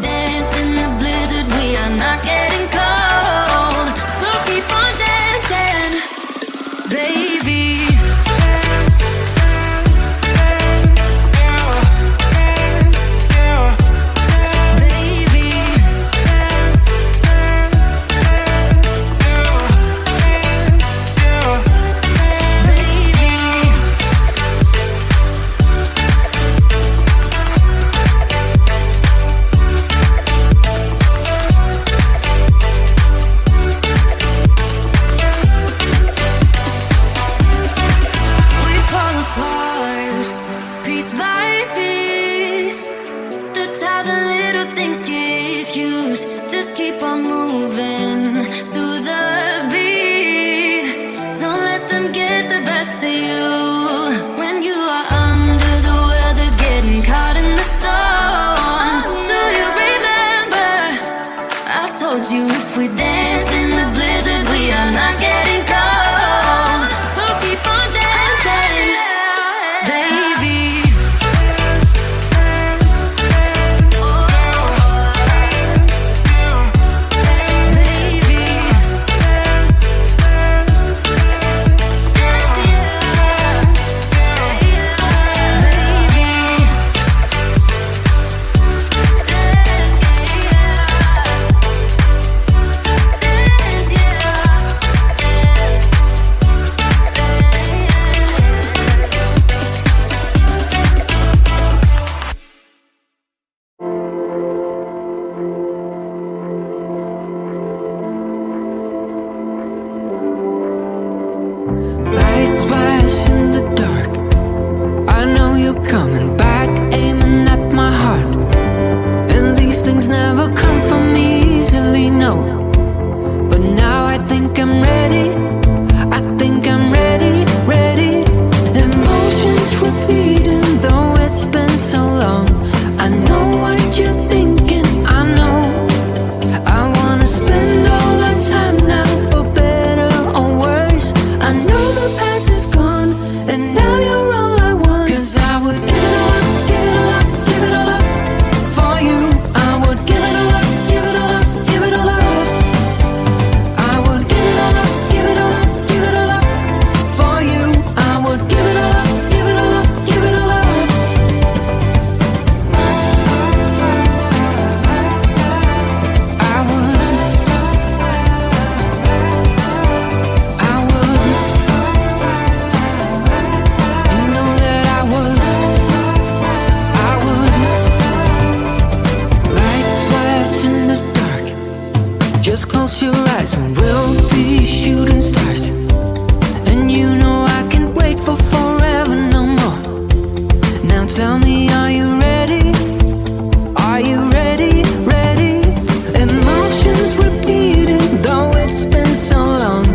dance in the blizzard, we are not getting cold. So keep on dancing, baby. Just keep on moving to the beat. Don't let them get the best of you. When you are under the weather, getting caught in the storm. Do you remember? I told you if we dance in the blizzard, we are not getting cold. So keep on dancing, baby. Lights flash in the dark. I know you're coming back, aiming at my heart. And these things never come from me easily, no. But now I think I'm ready. I think I'm ready, ready. Emotions repeating, though it's been so long. I know what you're thinking, I know. I wanna spend all our time now, for better or worse. I know the past is gone, and now you're all I want. 'Cause I would give it all up, give it all up, give it all up for you. I would give it all up, give it all up, give it all up. I would give it all up, give it all up, give it all up for you. I would give it all up, give it all up, give it all up. I would. You know that I would. Lights flash in the dark. Just close your eyes and we'll be shooting stars. And you know I can't wait for forever no more. Now tell me, are you ready? Are you ready? Ready? Emotions repeating, though it's been so long.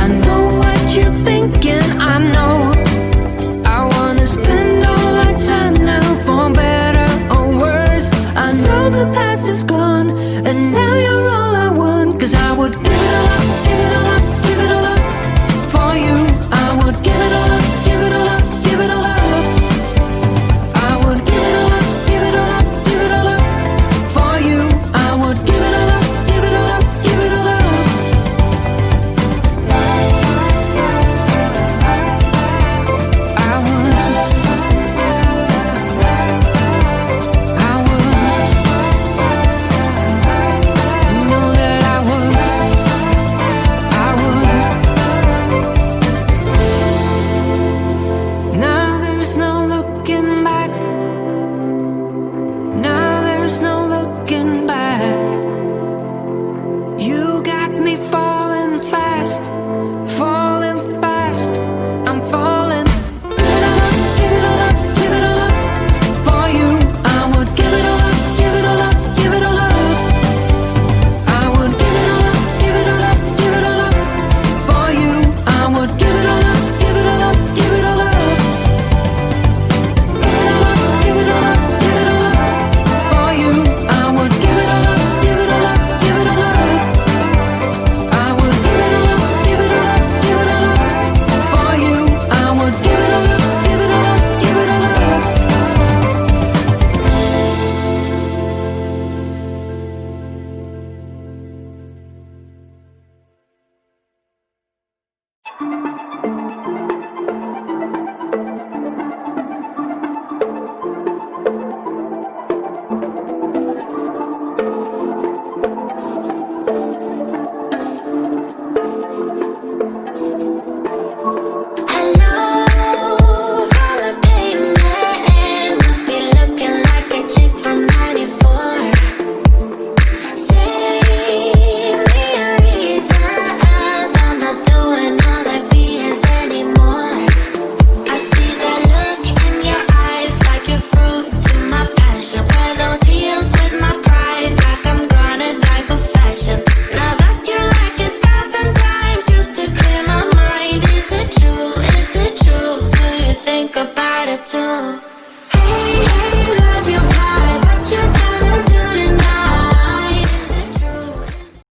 I know what you're thinking, I know. I wanna spend all our time now, for better or worse. I know the past is gone, and now you're all I want. 'Cause I would give it all